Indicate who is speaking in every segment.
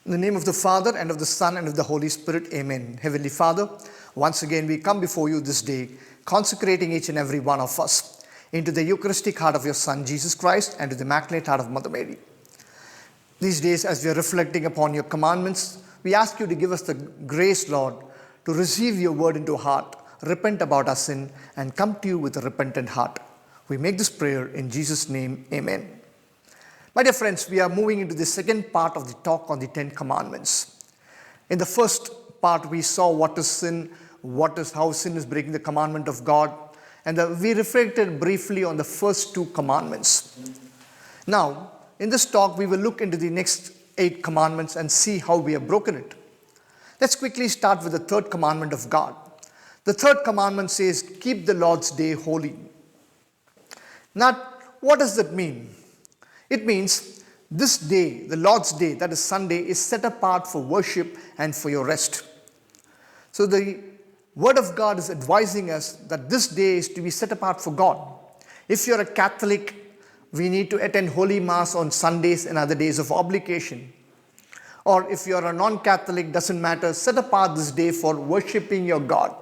Speaker 1: In the name of the Father, and of the Son, and of the Holy Spirit, amen. Heavenly Father, once again we come before you this day, consecrating each and every one of us into the Eucharistic heart of your Son, Jesus Christ, and to the Immaculate Heart of Mother Mary. These days, as we are reflecting upon your commandments, we ask you to give us the grace, Lord, to receive your word into our heart, repent about our sin, and come to you with a repentant heart. We make this prayer in Jesus' name, amen. My dear friends, we are moving into the second part of the talk on the Ten Commandments. In the first part, we saw what is sin, how sin is breaking the commandment of God, and we reflected briefly on the first two commandments. Now, in this talk, we will look into the next 8 commandments and see how we have broken it. Let's quickly start with the third commandment of God. The third commandment says, keep the Lord's day holy. Now, what does that mean? It means this day, the Lord's day, that is Sunday, is set apart for worship and for your rest. So the Word of God is advising us that this day is to be set apart for God. If you're a Catholic, we need to attend Holy Mass on Sundays and other days of obligation. Or if you're a non-Catholic, doesn't matter, set apart this day for worshiping your God.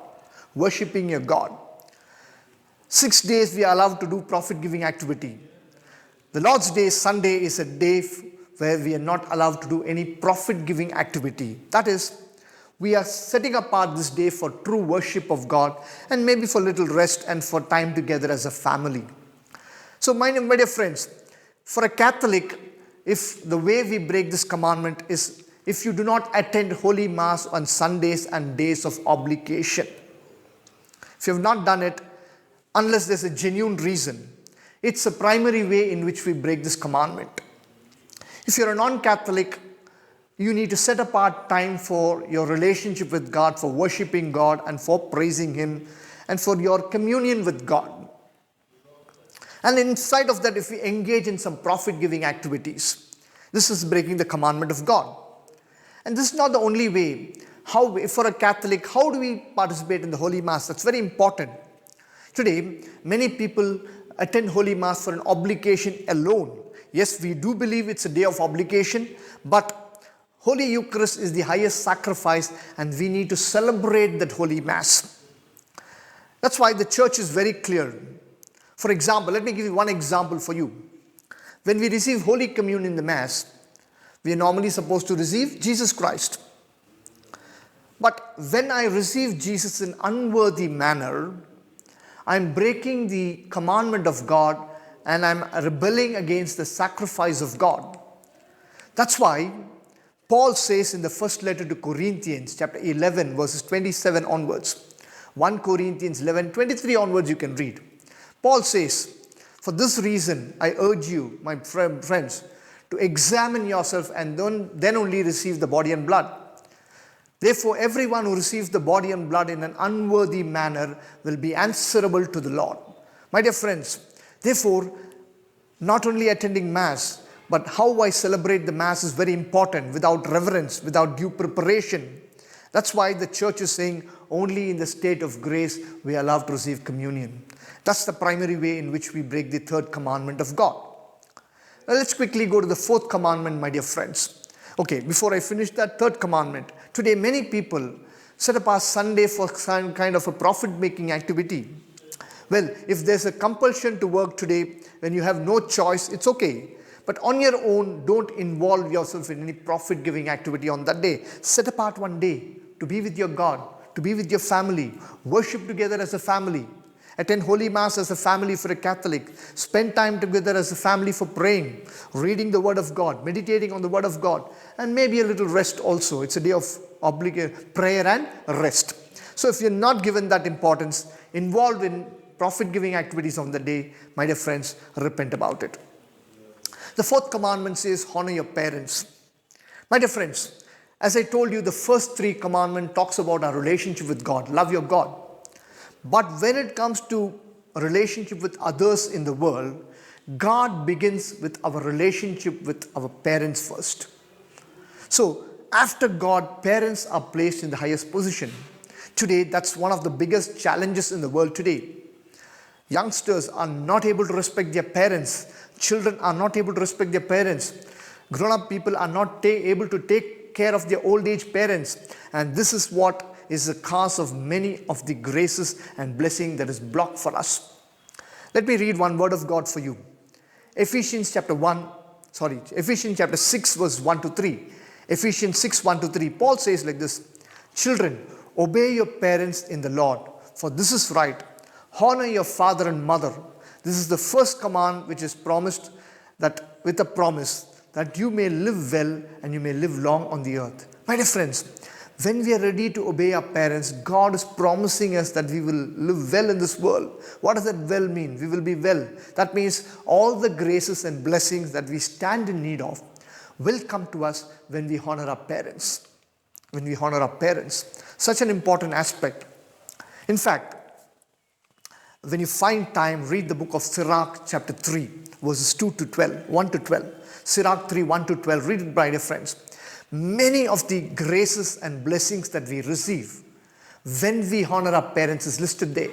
Speaker 1: Worshiping your God. 6 days we are allowed to do profit-giving activity. The Lord's Day, Sunday, is a day where we are not allowed to do any profit-giving activity. That is, we are setting apart this day for true worship of God and maybe for little rest and for time together as a family. So my dear friends, for a Catholic, if the way we break this commandment is if you do not attend Holy Mass on Sundays and days of obligation. If you have not done it, unless there's a genuine reason, it's a primary way in which we break this commandment. If you're a non-Catholic, you need to set apart time for your relationship with God, for worshiping God and for praising Him and for your communion with God. And inside of that, if we engage in some profit-giving activities, this is breaking the commandment of God. And this is not the only way. For a Catholic, how do we participate in the Holy Mass? That's very important. Today, many people attend Holy Mass for an obligation alone. Yes, we do believe it's a day of obligation, but Holy Eucharist is the highest sacrifice and we need to celebrate that Holy Mass. That's why the church is very clear. For example, let me give you one example for you. When we receive Holy Communion in the Mass, we are normally supposed to receive Jesus Christ. But when I receive Jesus in an unworthy manner, I'm breaking the commandment of God and I'm rebelling against the sacrifice of God. That's why Paul says in the first letter to Corinthians, chapter 11, verses 27 onwards, 1 Corinthians 11, 23 onwards you can read. Paul says, for this reason I urge you, my friends, to examine yourself and then only receive the body and blood. Therefore, everyone who receives the body and blood in an unworthy manner will be answerable to the Lord. My dear friends, therefore, not only attending Mass, but how I celebrate the Mass is very important, without reverence, without due preparation. That's why the church is saying only in the state of grace we are allowed to receive communion. That's the primary way in which we break the third commandment of God. Now let's quickly go to the fourth commandment, my dear friends. Okay, before I finish that third commandment, today many people set apart Sunday for some kind of a profit-making activity. Well, if there's a compulsion to work today, when you have no choice, it's okay. But on your own, don't involve yourself in any profit-giving activity on that day. Set apart one day to be with your God, to be with your family, worship together as a family. Attend Holy Mass as a family for a Catholic. Spend time together as a family for praying, reading the Word of God, meditating on the Word of God, and maybe a little rest also. It's a day of prayer and rest. So if you're not given that importance, involved in profit-giving activities on the day, my dear friends, repent about it. The fourth commandment says, honor your parents. My dear friends, as I told you, the first 3 commandments talks about our relationship with God. Love your God. But when it comes to a relationship with others in the world, God begins with our relationship with our parents first. So, after God, parents are placed in the highest position. Today, that's one of the biggest challenges in the world today. Youngsters are not able to respect their parents. Children are not able to respect their parents. Grown-up people are not able to take care of their old age parents. And this is what is the cause of many of the graces and blessing that is blocked for us. Let me read one word of God for you. Ephesians chapter 6 verse 1 to 3. Ephesians 6 1 to 3. Paul says like this: Children, obey your parents in the Lord, for this is right. Honor your father and mother. This is the first command which is promised, that with a promise that you may live well and you may live long on the earth. My dear friends, when we are ready to obey our parents, God is promising us that we will live well in this world. What does that well mean? We will be well. That means all the graces and blessings that we stand in need of will come to us when we honor our parents. When we honor our parents. Such an important aspect. In fact, when you find time, read the book of Sirach chapter 3, verses 1 to 12. Sirach 3, 1 to 12. Read it, my dear friends. Many of the graces and blessings that we receive when we honor our parents is listed there.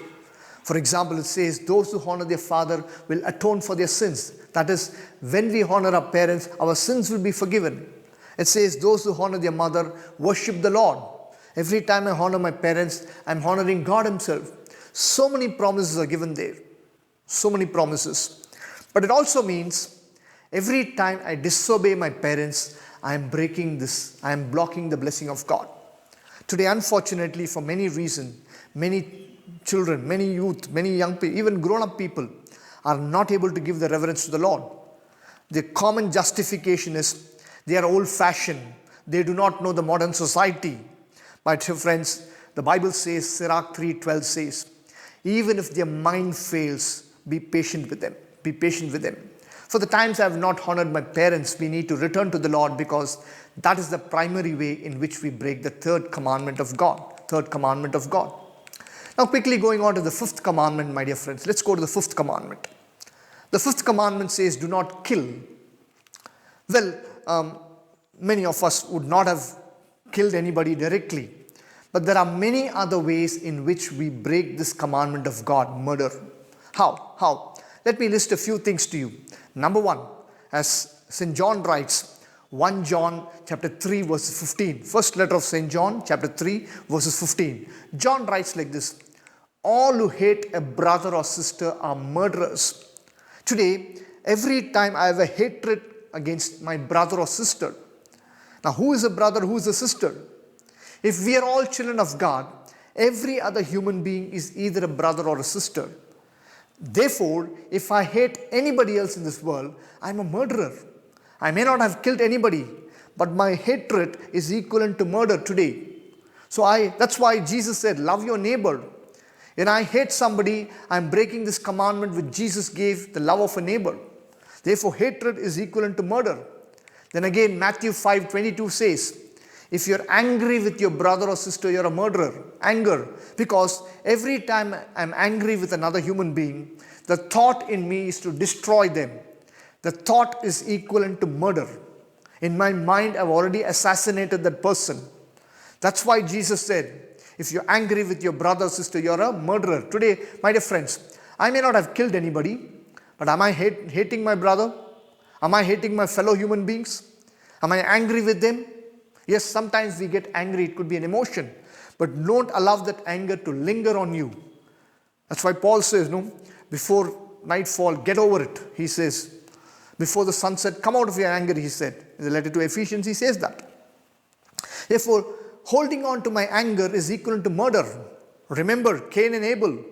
Speaker 1: For example, it says, those who honor their father will atone for their sins. That is, when we honor our parents, our sins will be forgiven. It says, those who honor their mother worship the Lord. Every time I honor my parents, I'm honoring God Himself. So many promises are given there. So many promises. But it also means every time I disobey my parents, I am breaking this. I am blocking the blessing of God. Today, unfortunately, for many reasons, many children, many youth, many young people, even grown-up people are not able to give the reverence to the Lord. The common justification is they are old-fashioned. They do not know the modern society. My dear friends, the Bible says, Sirach 3:12 says, even if their mind fails, be patient with them. Be patient with them. For the times I have not honored my parents, we need to return to the Lord, because that is the primary way in which we break the third commandment of God. Third commandment of God. Now quickly going on to the fifth commandment, my dear friends. Let's go to the fifth commandment. The fifth commandment says, do not kill. Well, many of us would not have killed anybody directly. But there are many other ways in which we break this commandment of God, murder. How? Let me list a few things to you. Number one, as St. John writes, 1 John chapter 3 verse 15. First letter of St. John chapter 3 verses 15. John writes like this: all who hate a brother or sister are murderers. Today, every time I have a hatred against my brother or sister. Now, who is a brother? Who is a sister? If we are all children of God, every other human being is either a brother or a sister. Therefore, if I hate anybody else in this world, I'm a murderer. I may not have killed anybody, but my hatred is equivalent to murder today. So that's why Jesus said, love your neighbor. When I hate somebody, I'm breaking this commandment which Jesus gave, the love of a neighbor. Therefore, hatred is equivalent to murder. Then again, Matthew 5:22 says, if you're angry with your brother or sister, you're a murderer. Anger. Because every time I'm angry with another human being, the thought in me is to destroy them. The thought is equivalent to murder. In my mind, I've already assassinated that person. That's why Jesus said, if you're angry with your brother or sister, you're a murderer. Today, my dear friends, I may not have killed anybody, but am I hating my brother? Am I hating my fellow human beings? Am I angry with them? Yes, sometimes we get angry. It could be an emotion. But don't allow that anger to linger on you. That's why Paul says, before nightfall, get over it. He says, before the sunset, come out of your anger, he said. In the letter to Ephesians, he says that. Therefore, holding on to my anger is equivalent to murder. Remember, Cain and Abel.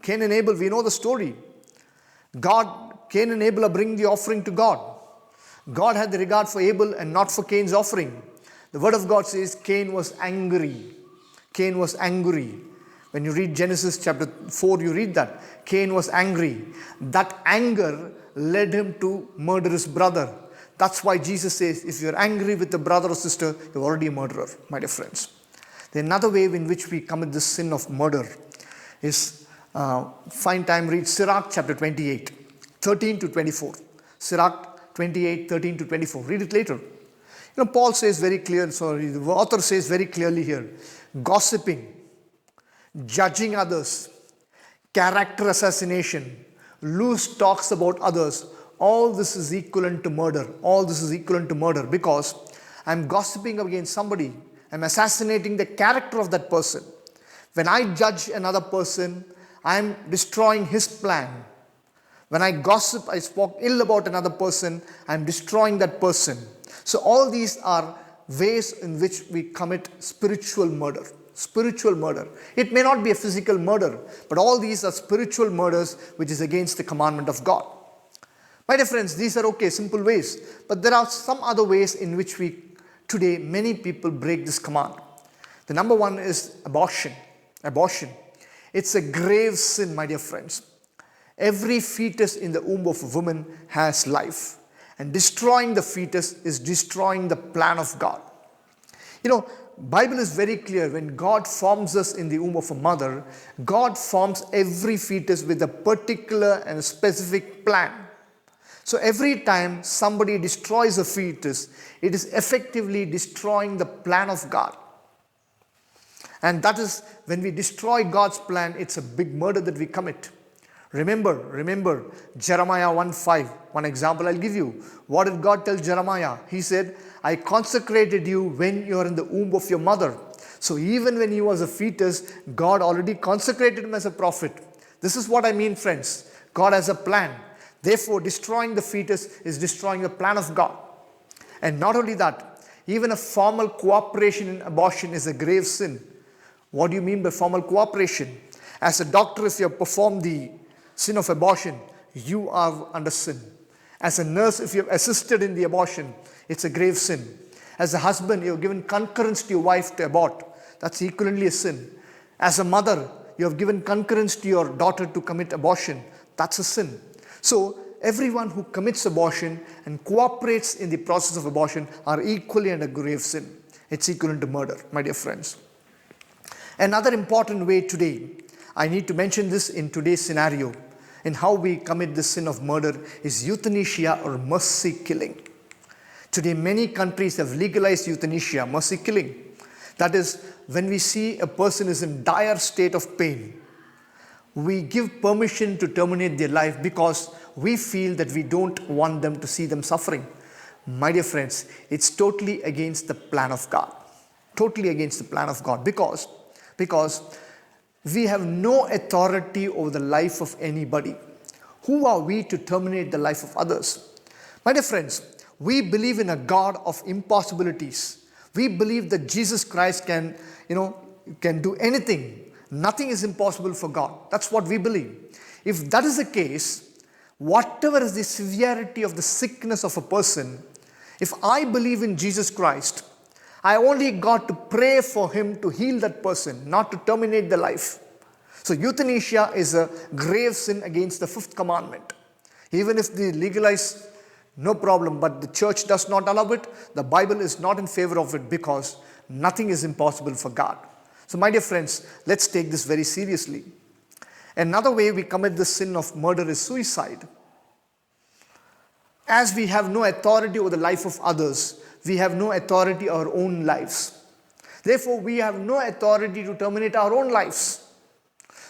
Speaker 1: Cain and Abel, we know the story. Cain and Abel are bringing the offering to God. God had the regard for Abel and not for Cain's offering. The word of God says Cain was angry. Cain was angry. When you read Genesis chapter 4, you read that. Cain was angry. That anger led him to murder his brother. That's why Jesus says, if you're angry with a brother or sister, you're already a murderer, my dear friends. Another way in which we commit the sin of murder is, find time, read Sirach chapter 28, 13 to 24. Sirach 28, 13 to 24. Read it later. Paul says very clear, the author says very clearly here, gossiping, judging others, character assassination, loose talks about others, all this is equivalent to murder. All this is equivalent to murder, because I'm gossiping against somebody. I'm assassinating the character of that person. When I judge another person, I'm destroying his plan. When I gossip, I spoke ill about another person, I'm destroying that person. So all these are ways in which we commit spiritual murder. Spiritual murder. It may not be a physical murder, but all these are spiritual murders which is against the commandment of God. My dear friends, these are okay, simple ways, but there are some other ways in which today many people break this command. The number one is abortion. Abortion. It's a grave sin, my dear friends. Every fetus in the womb of a woman has life, and destroying the fetus is destroying the plan of God. Bible is very clear. When God forms us in the womb of a mother, God forms every fetus with a particular and specific plan. So every time somebody destroys a fetus, it is effectively destroying the plan of God. And that is, when we destroy God's plan, it's a big murder that we commit. Remember Jeremiah 1:5. One example I'll give you. What did God tell Jeremiah? He said, I consecrated you when you are in the womb of your mother. So even when he was a fetus, God already consecrated him as a prophet. This is what I mean, friends. God has a plan. Therefore, destroying the fetus is destroying the plan of God. And not only that, even a formal cooperation in abortion is a grave sin. What do you mean by formal cooperation? As a doctor, if you have performed the sin of abortion, you are under sin. As a nurse, if you have assisted in the abortion, it's a grave sin. As a husband, you have given concurrence to your wife to abort. That's equivalently a sin. As a mother, you have given concurrence to your daughter to commit abortion. That's a sin. So, everyone who commits abortion and cooperates in the process of abortion are equally under grave sin. It's equivalent to murder, my dear friends. Another important way today, I need to mention this in today's scenario, in how we commit the sin of murder, is euthanasia or mercy killing. Today, many countries have legalized euthanasia, mercy killing. That is, when we see a person is in dire state of pain, we give permission to terminate their life because we feel that we don't want them to see them suffering. My dear friends, it's totally against the plan of God. Totally against the plan of God, because we have no authority over the life of anybody. Who are we to terminate the life of others? My dear friends, we believe in a God of impossibilities. We believe that Jesus Christ can do anything. Nothing is impossible for God. That's what we believe. If that is the case, whatever is the severity of the sickness of a person, if I believe in Jesus Christ, I only got to pray for him to heal that person, not to terminate the life. So euthanasia is a grave sin against the fifth commandment. Even if they legalize, no problem, but the church does not allow it, the Bible is not in favor of it, because nothing is impossible for God. So my dear friends, let's take this very seriously. Another way we commit the sin of murder is suicide. As we have no authority over the life of others, we have no authority over our own lives. Therefore, we have no authority to terminate our own lives.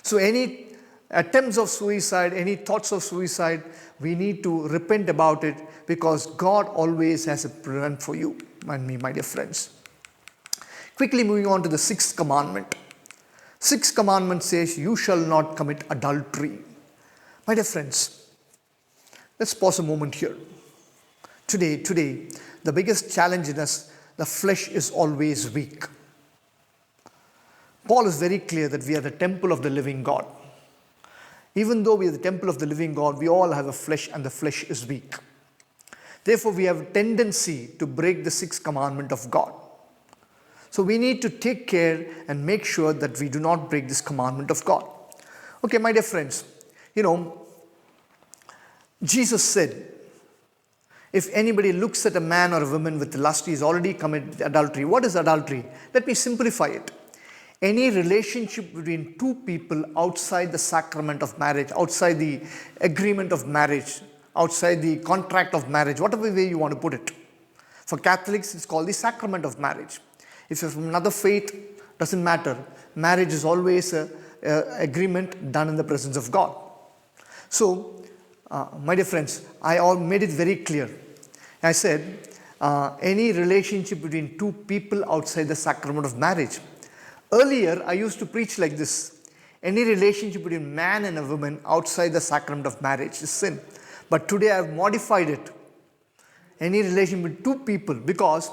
Speaker 1: So any attempts of suicide, any thoughts of suicide, we need to repent about it, because God always has a plan for you and me, my dear friends. Quickly moving on to the sixth commandment. Sixth commandment says, you shall not commit adultery. My dear friends, let's pause a moment here. Today, the biggest challenge in us, the flesh is always weak. Paul is very clear that we are the temple of the living God. Even though we are the temple of the living God, we all have a flesh, and the flesh is weak. Therefore, we have a tendency to break the sixth commandment of God. So we need to take care and make sure that we do not break this commandment of God. Okay, my dear friends, Jesus said, if anybody looks at a man or a woman with lust, he has already committed adultery. What is adultery? Let me simplify it. Any relationship between two people outside the sacrament of marriage, outside the agreement of marriage, outside the contract of marriage, whatever way you want to put it. For Catholics, it's called the sacrament of marriage. If you're from another faith, doesn't matter. Marriage is always an agreement done in the presence of God. So, my dear friends, I all made it very clear. I said, any relationship between two people outside the sacrament of marriage. Earlier, I used to preach like this: any relationship between man and a woman outside the sacrament of marriage is sin. But today I have modified it. Any relation between two people, because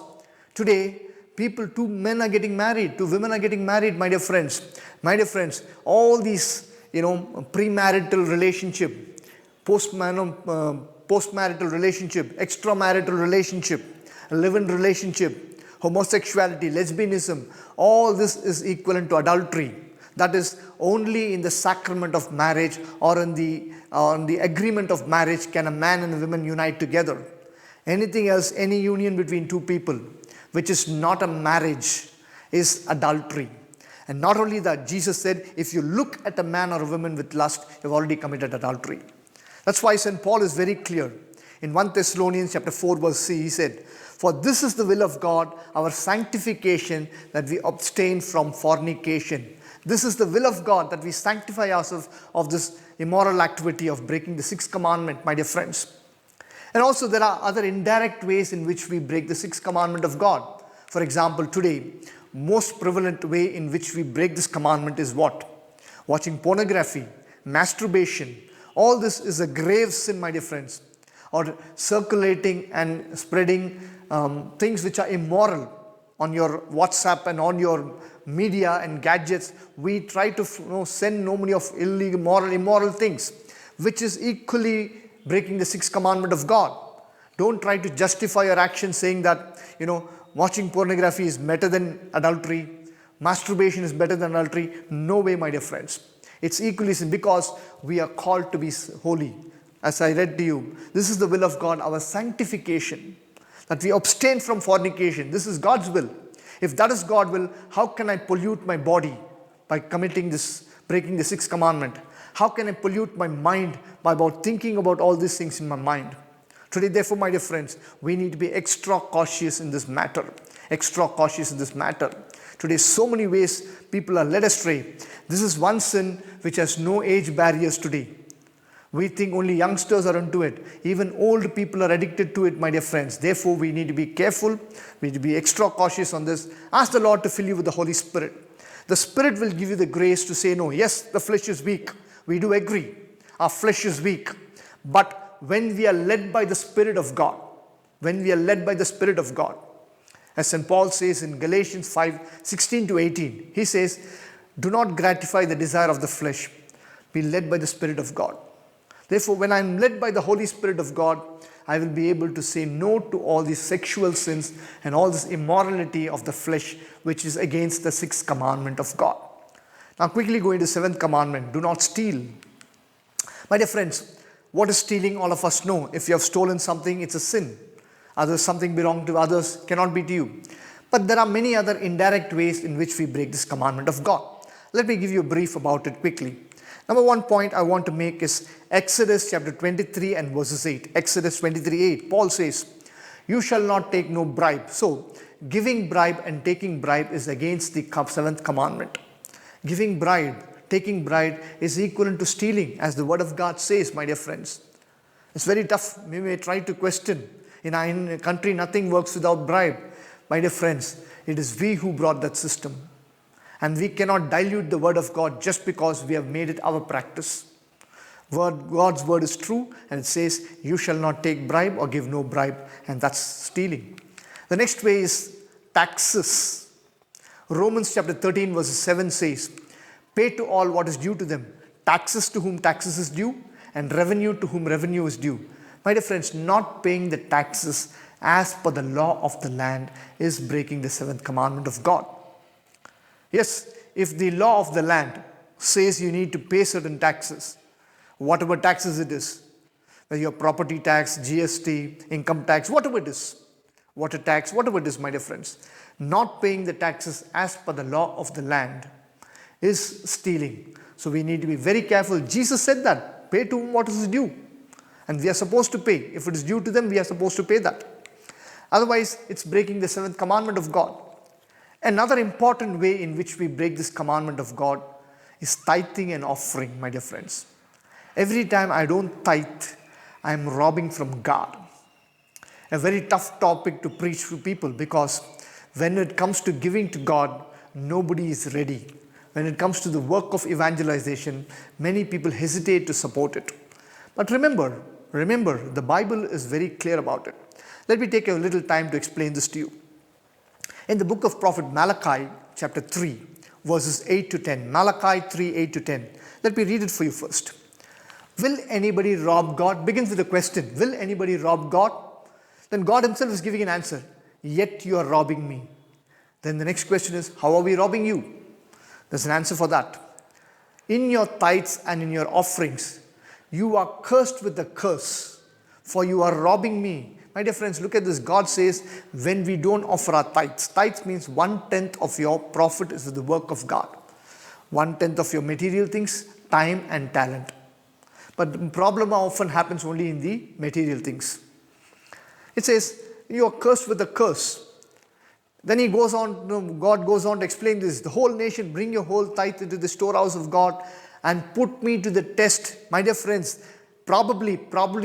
Speaker 1: today two men are getting married, two women are getting married, my dear friends. My dear friends, all these, premarital relationship, postmarital relationship, extramarital relationship, live-in relationship, homosexuality, lesbianism, all this is equivalent to adultery. That is, only in the sacrament of marriage or on the agreement of marriage can a man and a woman unite together. Anything else, any union between two people, which is not a marriage, is adultery. And not only that, Jesus said, if you look at a man or a woman with lust, you've already committed adultery. That's why St. Paul is very clear. In 1 Thessalonians chapter 4 verse C, he said, for this is the will of God, our sanctification, that we abstain from fornication. This is the will of God, that we sanctify ourselves of this immoral activity of breaking the sixth commandment, my dear friends. And also there are other indirect ways in which we break the sixth commandment of God. For example, today, most prevalent way in which we break this commandment is what? Watching pornography, masturbation. All this is a grave sin, my dear friends. Or circulating and spreading things which are immoral on your WhatsApp and on your media and gadgets. We try to send no many of illegal, immoral things, which is equally breaking the sixth commandment of God. Don't try to justify your action saying that, watching pornography is better than adultery, masturbation is better than adultery. No way, my dear friends. It's equally sin, because we are called to be holy. As I read to you, this is the will of God, our sanctification, that we abstain from fornication. This is God's will. If that is God's will, how can I pollute my body by committing this, breaking the sixth commandment? How can I pollute my mind by thinking about all these things in my mind? Today, therefore, my dear friends, we need to be extra cautious in this matter. Extra cautious in this matter. Today, so many ways people are led astray. This is one sin which has no age barriers today. We think only youngsters are into it. Even old people are addicted to it, my dear friends. Therefore, we need to be careful. We need to be extra cautious on this. Ask the Lord to fill you with the Holy Spirit. The Spirit will give you the grace to say, no, yes, the flesh is weak. We do agree. Our flesh is weak. But when we are led by the Spirit of God, as St. Paul says in Galatians 5:16-18, he says, do not gratify the desire of the flesh. Be led by the Spirit of God. Therefore, when I am led by the Holy Spirit of God, I will be able to say no to all these sexual sins and all this immorality of the flesh, which is against the sixth commandment of God. Now, quickly going to seventh commandment, do not steal. My dear friends, what is stealing? All of us know. If you have stolen something, it's a sin. Something belonging to others cannot be to you. But there are many other indirect ways in which we break this commandment of God. Let me give you a brief about it quickly. Number one point I want to make is Exodus chapter 23 and verses 8. Exodus 23:8. Paul says, you shall not take no bribe. So, giving bribe and taking bribe is against the seventh commandment. Giving bribe, taking bribe is equivalent to stealing, as the word of God says, my dear friends. It's very tough. We may try to question. In our country, nothing works without bribe. My dear friends, it is we who brought that system. And we cannot dilute the word of God just because we have made it our practice. God's word is true, and it says, you shall not take bribe or give no bribe, and that's stealing. The next way is taxes. Romans chapter 13 verse 7 says, pay to all what is due to them, taxes to whom taxes is due, and revenue to whom revenue is due. My dear friends, not paying the taxes as per the law of the land is breaking the seventh commandment of God. Yes, if the law of the land says you need to pay certain taxes, whatever taxes it is, whether your property tax, GST, income tax, whatever it is, water tax, whatever it is, my dear friends, not paying the taxes as per the law of the land is stealing. So we need to be very careful. Jesus said that, pay to whom what is due. And we are supposed to pay. If it is due to them, we are supposed to pay that. Otherwise, it's breaking the seventh commandment of God. Another important way in which we break this commandment of God is tithing and offering, my dear friends. Every time I don't tithe, I am robbing from God. a very tough topic to preach to people, because when it comes to giving to God, nobody is ready. When it comes to the work of evangelization, many people hesitate to support it. But remember, the Bible is very clear about it. Let me take a little time to explain this to you. In the book of prophet Malachi, chapter 3, verses 8 to 10. Malachi 3, 8 to 10. Let me read it for you first. Will anybody rob God? Begins with a question. Will anybody rob God? Then God himself is giving an answer. Yet you are robbing me. Then the next question is, how are we robbing you? There's an answer for that. In your tithes and in your offerings, you are cursed with a curse, for you are robbing me. My dear friends, look at this. God says, when we don't offer our tithes, tithes means 1/10 of your profit is the work of God. 1/10 of your material things, time and talent. But the problem often happens only in the material things. It says, you are cursed with a curse. Then God goes on to explain this. The whole nation, bring your whole tithe into the storehouse of God and put me to the test. My dear friends, probably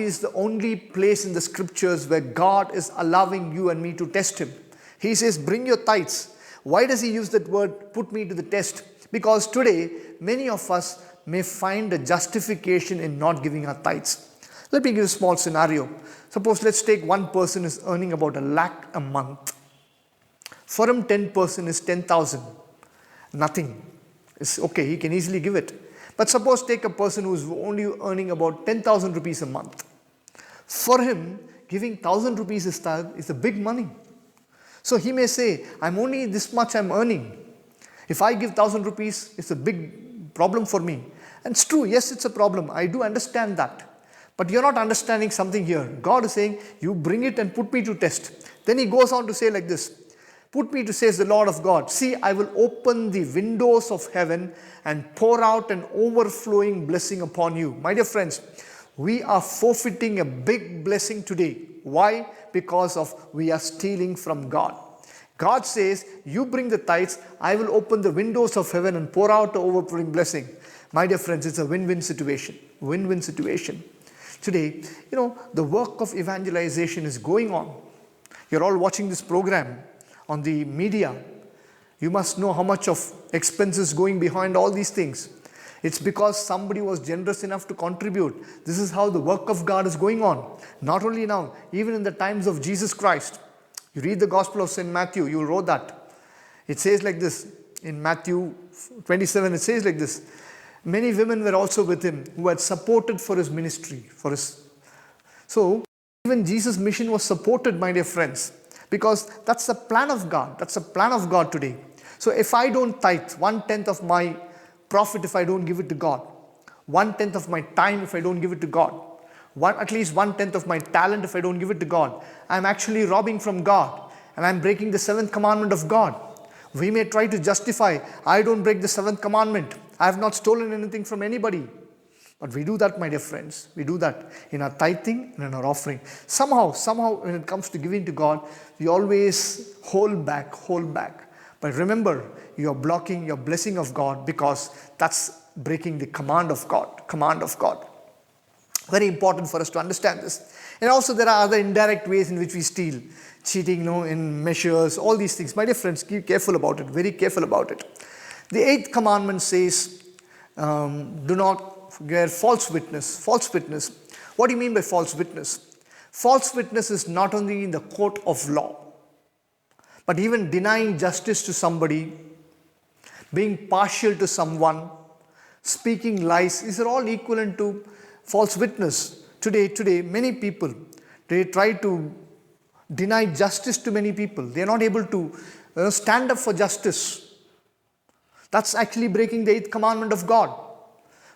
Speaker 1: is the only place in the scriptures where God is allowing you and me to test him. He says, bring your tithes. Why does he use that word, put me to the test? Because today, many of us may find a justification in not giving our tithes. Let me give a small scenario. Suppose let's take one person is earning about $1 lakh a month. For him, 10% is 10,000. Nothing. It's okay, he can easily give it. But suppose take a person who is only earning about 10,000 rupees a month. For him, giving 1,000 rupees is a big money. So he may say, I'm only this much I'm earning. If I give 1,000 rupees, it's a big problem for me. And it's true, yes, it's a problem. I do understand that. But you're not understanding something here. God is saying, you bring it and put me to test. Then he goes on to say like this. Put me to, says the Lord of God. See, I will open the windows of heaven and pour out an overflowing blessing upon you. My dear friends, we are forfeiting a big blessing today. Why? Because of we are stealing from God. God says, you bring the tithes, I will open the windows of heaven and pour out the overflowing blessing. My dear friends, it's a win-win situation. Win-win situation. Today, the work of evangelization is going on. You're all watching this program on the media. You must know how much of expenses going behind all these things. It's because somebody was generous enough to contribute. This is how the work of God is going on. Not only now, even in the times of Jesus Christ. You read the Gospel of St. Matthew, you will know that. It says like this, in Matthew 27, it says like this. Many women were also with him who had supported for his ministry. So, even Jesus' mission was supported, my dear friends. Because that's the plan of God. That's the plan of God today. So if I don't tithe 1/10 of my profit, if I don't give it to God, 1/10 of my time if I don't give it to God, at least 1/10 of my talent if I don't give it to God, I'm actually robbing from God and I'm breaking the 7th commandment of God. We may try to justify, I don't break the 7th commandment. I have not stolen anything from anybody. But we do that, my dear friends. We do that in our tithing and in our offering. Somehow, when it comes to giving to God, we always hold back. But remember, you are blocking your blessing of God because that's breaking the command of God. Very important for us to understand this. And also there are other indirect ways in which we steal. Cheating, in measures, all these things. My dear friends, keep careful about it, very careful about it. The 8th commandment says, do not bear false witness. False witness. What do you mean by false witness? False witness is not only in the court of law, but even denying justice to somebody, being partial to someone, speaking lies. These are all equivalent to false witness. Today, many people, they try to deny justice to many people. They are not able to stand up for justice. That's actually breaking the 8th commandment of God.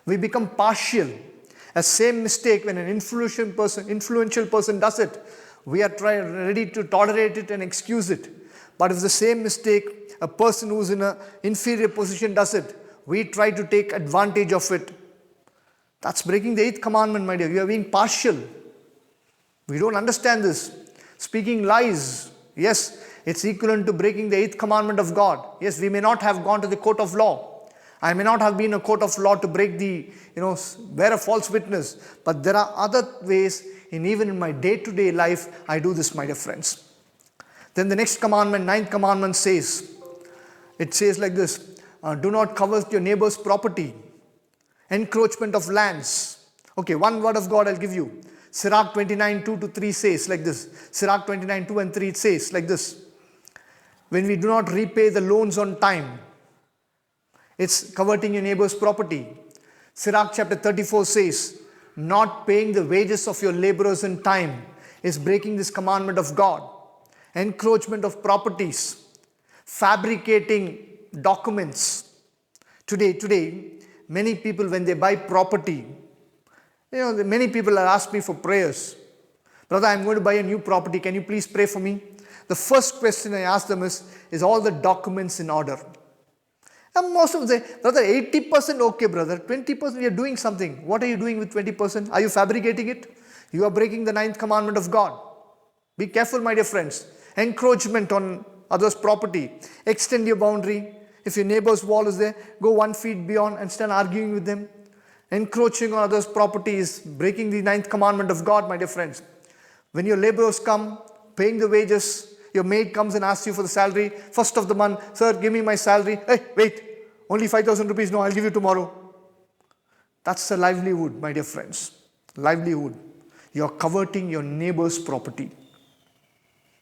Speaker 1: We become partial. A same mistake when an influential person does it, we are ready to tolerate it and excuse it. But if the same mistake, a person who's in an inferior position does it, we try to take advantage of it. That's breaking the 8th commandment, my dear. We are being partial. We don't understand this. Speaking lies, yes, it's equivalent to breaking the 8th commandment of God. Yes, we may not have gone to the court of law. I may not have been a court of law to break bear a false witness. But there are other ways even in my day-to-day life, I do this, my dear friends. Then the next commandment, ninth commandment says, it says like this, do not covet your neighbor's property, encroachment of lands. Okay, one word of God I'll give you. Sirach 29, 2-3 says like this. Sirach 29, 2 and 3 it says like this. When we do not repay the loans on time, it's coveting your neighbor's property. Sirach chapter 34 says, not paying the wages of your laborers in time is breaking this commandment of God. Encroachment of properties, fabricating documents. Today, many people when they buy property, many people have asked me for prayers. Brother, I'm going to buy a new property. Can you please pray for me? The first question I ask them is all the documents in order? And most of them say, brother, 80% okay, brother. 20% you're doing something. What are you doing with 20%? Are you fabricating it? You are breaking the ninth commandment of God. Be careful, my dear friends. Encroachment on others' property. Extend your boundary. If your neighbor's wall is there, go 1 feet beyond and stand arguing with them. Encroaching on others' property is breaking the ninth commandment of God, my dear friends. When your laborers come, paying the wages, your maid comes and asks you for the salary, first of the month, sir, give me my salary. Hey, wait, only 5,000 rupees, no, I'll give you tomorrow. That's a livelihood, my dear friends. Livelihood. You're coveting your neighbor's property.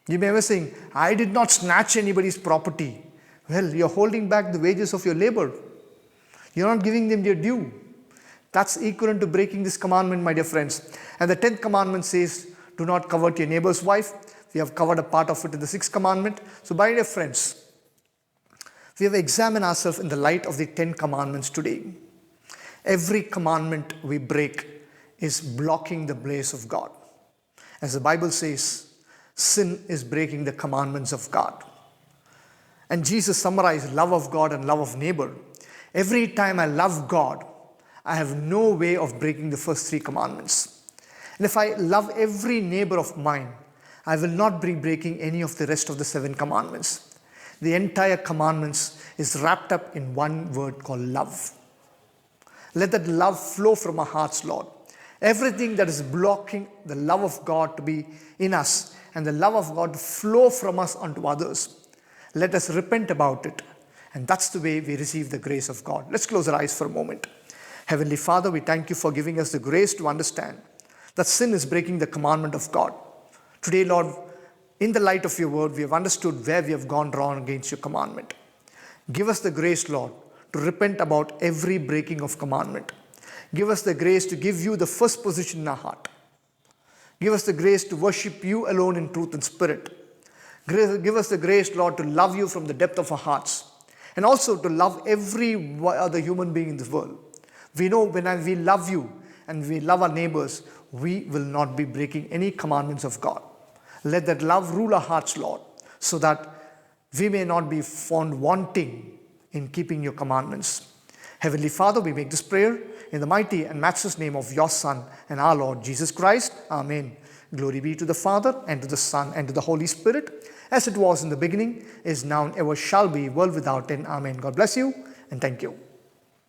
Speaker 1: You may be saying, I did not snatch anybody's property. Well, you're holding back the wages of your labor. You're not giving them their due. That's equivalent to breaking this commandment, my dear friends. And the 10th commandment says, do not covet your neighbor's wife. We have covered a part of it in the 6th commandment. So, my dear friends, we have examined ourselves in the light of the 10 commandments today. Every commandment we break is blocking the blaze of God. As the Bible says, sin is breaking the commandments of God. And Jesus summarized love of God and love of neighbor. Every time I love God, I have no way of breaking the first 3 commandments. And if I love every neighbor of mine, I will not be breaking any of the rest of the 7 commandments. The entire commandments is wrapped up in one word called love. Let that love flow from our hearts, Lord. Everything that is blocking the love of God to be in us and the love of God to flow from us onto others, let us repent about it. And that's the way we receive the grace of God. Let's close our eyes for a moment. Heavenly Father, we thank you for giving us the grace to understand that sin is breaking the commandment of God. Today, Lord, in the light of your word, we have understood where we have gone wrong against your commandment. Give us the grace, Lord, to repent about every breaking of commandment. Give us the grace to give you the first position in our heart. Give us the grace to worship you alone in truth and spirit. Give us the grace, Lord, to love you from the depth of our hearts. And also to love every other human being in this world. We know when we love you and we love our neighbors, we will not be breaking any commandments of God. Let that love rule our hearts, Lord, so that we may not be found wanting in keeping your commandments. Heavenly Father, we make this prayer in the mighty and matchless name of your Son and our Lord Jesus Christ. Amen. Glory be to the Father, and to the Son, and to the Holy Spirit, as it was in the beginning, is now, and ever shall be, world without end. Amen. God bless you, and thank you.